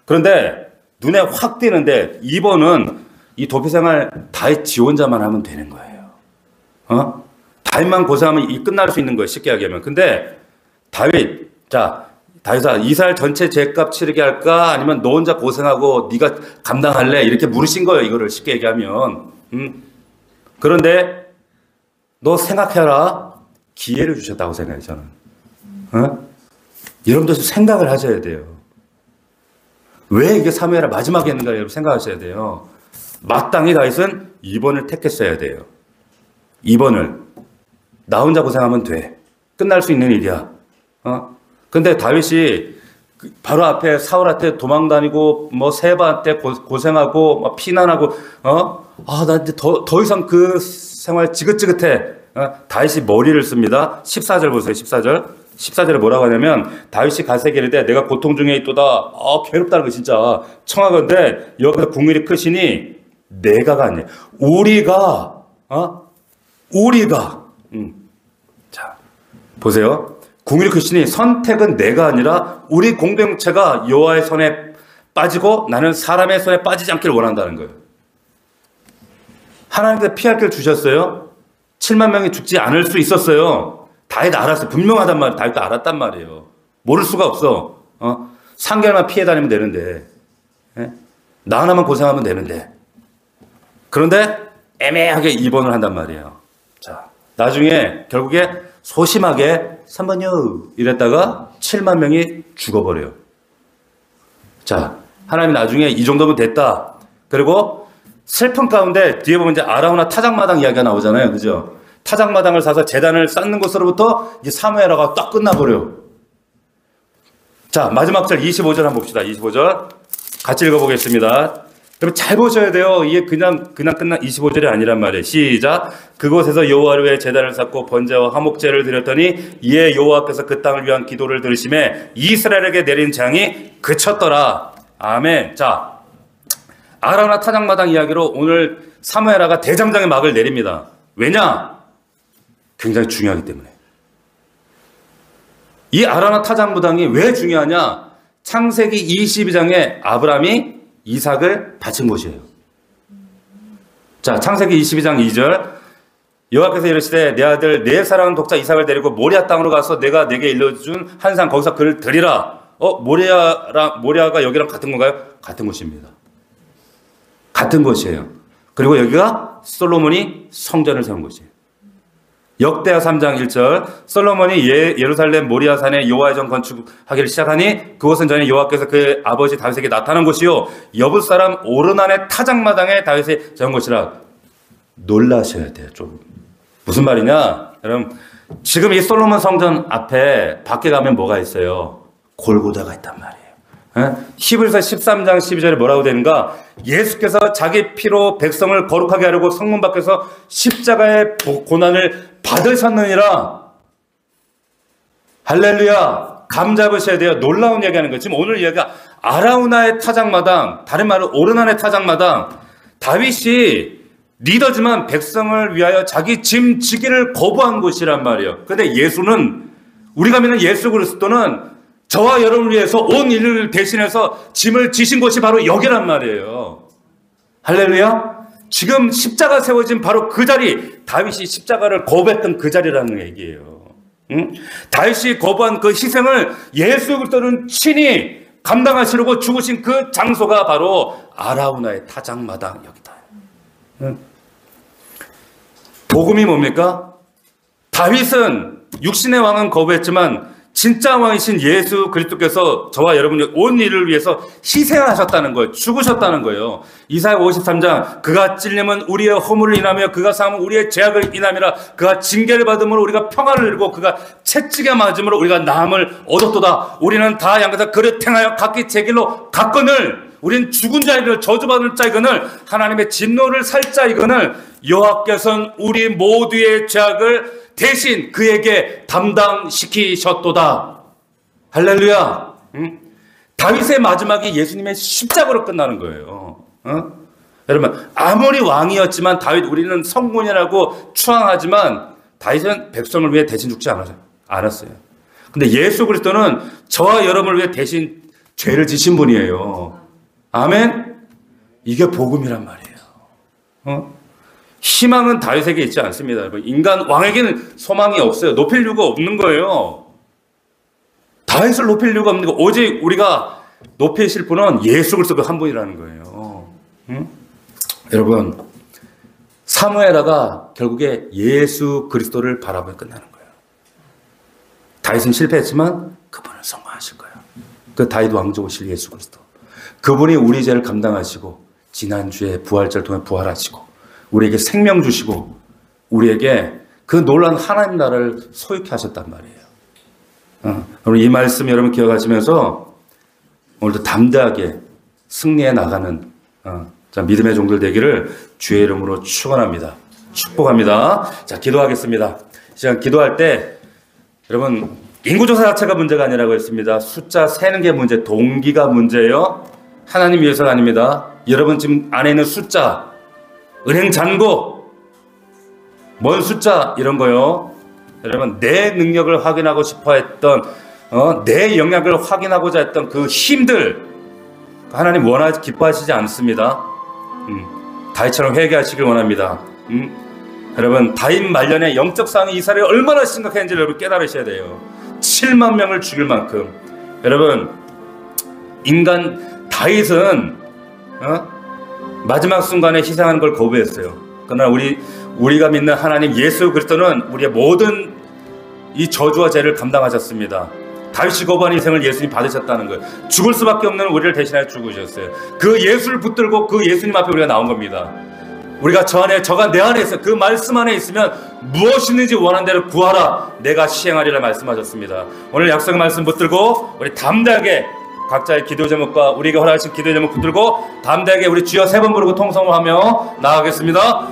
그런데 눈에 확 띄는데 2번은 이 도피생활 다윗 지 혼자만 하면 되는 거예요. 다윗만 고생하면 이 끝날 수 있는 거예요. 쉽게 얘기하면. 근데 다윗아, 이스라엘 전체 죄값 치르게 할까? 아니면 너 혼자 고생하고 네가 감당할래? 이렇게 물으신 거예요. 이거를 쉽게 얘기하면. 그런데 너 생각해라. 기회를 주셨다고 생각해요. 저는. 여러분도 생각을 하셔야 돼요. 왜 이게 사무엘하 마지막에 했는가 여러분 생각하셔야 돼요. 마땅히 다윗은 2번을 택했어야 돼요. 2번을. 나 혼자 고생하면 돼. 끝날 수 있는 일이야. 근데 다윗이 바로 앞에 사울한테 도망다니고 뭐 세바한테 고생하고 막 피난하고 나 이제 더 이상 그 생활 지긋지긋해. 다윗이 머리를 씁니다. 14절 보세요. 14절에 뭐라고 하냐면 다윗이 가세에게 이르되 내가 고통 중에 있도다. 괴롭다는 거 진짜 청하건대 여기서 국률이 크시니 내가가 아니에요. 우리가 자 보세요. 국률이 크시니 선택은 내가 아니라 우리 공동체가 여호와의 손에 빠지고 나는 사람의 손에 빠지지 않기를 원한다는 거예요. 하나님께서 피할 길을 주셨어요. 7만 명이 죽지 않을 수 있었어요. 다윗 알았어요. 분명하단 말이에요. 다윗도 알았단 말이에요. 모를 수가 없어. 3개월만 피해 다니면 되는데. 나 하나만 고생하면 되는데. 그런데 애매하게 2번을 한단 말이에요. 자, 나중에 결국에 소심하게 3번요 이랬다가 7만 명이 죽어버려요. 자, 하나님이 나중에 이 정도면 됐다. 그리고 슬픈 가운데 뒤에 보면 이제 아라우나 타작마당 이야기가 나오잖아요. 그죠? 타작마당을 사서 제단을 쌓는 것으로부터 이제 사무엘하가 딱 끝나버려요. 자, 마지막 절 25절 한번 봅시다. 25절 같이 읽어보겠습니다. 여러분 잘 보셔야 돼요. 이게 그냥 끝난 25절이 아니란 말이에요. 시작. 그곳에서 여호와를 위해 제단을 쌓고 번제와 화목제를 드렸더니 이에 여호와께서 그 땅을 위한 기도를 들으심에 이스라엘에게 내린 재앙이 그쳤더라. 아멘. 자, 아라나 타작마당 이야기로 오늘 사무엘하가 대장장의 막을 내립니다. 왜냐? 굉장히 중요하기 때문에. 이 아라나 타작마당이 왜 중요하냐? 창세기 22장에 아브라함이 이삭을 바친 곳이에요. 자, 창세기 22장 2절. 여호와께서 이르시되 내 아들 내 사랑하는 독자 이삭을 데리고 모리아 땅으로 가서 내가 내게 일러준 한 산 거기서 그를 드리라. 모리아가 여기랑 같은 건가요? 같은 곳입니다. 같은 곳이에요. 그리고 여기가 솔로몬이 성전을 세운 곳이에요. 역대하 3장 1절. 솔로몬이 예루살렘 모리아산에 여호와의 전 건축하기를 시작하니 그곳은 전에 여호와께서 그의 아버지 다윗에게 나타난 곳이요 여붓 사람 오르난의 타작마당에 다윗이 세운 곳이라. 놀라셔야 돼요. 좀 무슨 말이냐? 여러분 지금 이 솔로몬 성전 앞에 밖에 가면 뭐가 있어요? 골고다가 있단 말이에요. 히브리서 13장 12절에 뭐라고 되는가? 예수께서 자기 피로 백성을 거룩하게 하려고 성문 밖에서 십자가의 고난을 받으셨느니라. 할렐루야. 감 잡으셔야 돼요. 놀라운 얘기하는 거예요. 지금 오늘 얘기가 아라우나의 타작마당, 다른 말로 오르난의 타작마당. 다윗이 리더지만 백성을 위하여 자기 짐 지기를 거부한 곳이란 말이에요. 근데 예수는, 우리가 믿는 예수 그리스도는 저와 여러분을 위해서 온 인류를 대신해서 짐을 지신 곳이 바로 여기란 말이에요. 할렐루야. 지금 십자가 세워진 바로 그 자리, 다윗이 십자가를 거부했던 그 자리라는 얘기예요. 응? 다윗이 거부한 그 희생을 예수 그리스도는 친히 감당하시려고 죽으신 그 장소가 바로 아라우나의 타작마당 여기다. 응? 복음이 뭡니까? 다윗은 육신의 왕은 거부했지만 진짜 왕이신 예수 그리스도께서 저와 여러분의 온 일을 위해서 희생하셨다는 거예요. 죽으셨다는 거예요. 이사야 53장 그가 찔림은 우리의 허물을 인하며 그가 상함은 우리의 죄악을 인함이라. 그가 징계를 받음으로 우리가 평안을 이루고 그가 채찍에 맞음으로 우리가 나음을 얻었도다. 우리는 다 양에서 그릇 행하여 각기 제 길로 갔거늘. 우린 죽은 자이거늘 저주받을 자이거늘 하나님의 진노를 살 자이거늘 여호와께서는 우리 모두의 죄악을 대신 그에게 담당시키셨도다. 할렐루야. 응? 다윗의 마지막이 예수님의 십자가로 끝나는 거예요. 여러분 아무리 왕이었지만 다윗, 우리는 성군이라고 추앙하지만 다윗은 백성을 위해 대신 죽지 않았어요. 근데 예수 그리스도는 저와 여러분을 위해 대신 죄를 지신 분이에요. 아멘. 이게 복음이란 말이에요. 희망은 다윗에게 있지 않습니다. 인간 왕에게는 소망이 없어요. 높일 이유가 없는 거예요. 다윗을 높일 이유가 없는 거. 오직 우리가 높이실 분은 예수 그리스도 한 분이라는 거예요. 응? 여러분 사무엘하가 결국에 예수 그리스도를 바라보며 끝나는 거예요. 다윗은 실패했지만 그분은 성공하실 거예요. 그 다윗 왕조 오실 예수 그리스도. 그분이 우리 죄를 감당하시고 지난주에 부활절을 통해 부활하시고 우리에게 생명 주시고 우리에게 그 놀라운 하나님 나라를 소유케 하셨단 말이에요. 여러분 이 말씀 여러분 기억하시면서 오늘도 담대하게 승리해 나가는 믿음의 종들 되기를 주의 이름으로 축원합니다. 축복합니다. 자, 기도하겠습니다. 시간 기도할 때 여러분 인구조사 자체가 문제가 아니라고 했습니다. 숫자 세는 게 문제, 동기가 문제예요. 하나님 위해서가 아닙니다. 여러분 지금 안에 있는 숫자, 은행 잔고, 뭔 숫자 이런 거요. 여러분 내 능력을 확인하고 싶어 했던 내 영역을 확인하고자 했던 그 힘들 하나님 기뻐하시지 않습니다. 다윗처럼 회개하시길 원합니다. 여러분 다윗 말년에 영적 상황이 이스라엘이 얼마나 심각했는지 여러분 깨달으셔야 돼요. 7만 명을 죽일 만큼. 여러분 인간 다윗은 마지막 순간에 희생하는 걸 거부했어요. 그러나 우리가 믿는 하나님 예수 그리스도는 우리의 모든 이 저주와 죄를 감당하셨습니다. 다윗이 거부한 희생을 예수님 받으셨다는 거예요. 죽을 수밖에 없는 우리를 대신하여 죽으셨어요. 그 예수를 붙들고 그 예수님 앞에 우리가 나온 겁니다. 우리가 저가 내 안에 있어. 그 말씀 안에 있으면 무엇이든지 원하는 대로 구하라. 내가 시행하리라 말씀하셨습니다. 오늘 약속의 말씀 붙들고 우리 담대하게 각자의 기도 제목과 우리가 허락하신 기도 제목 붙들고 담대하게 우리 주여 3번 부르고 통성을 하며 나아가겠습니다.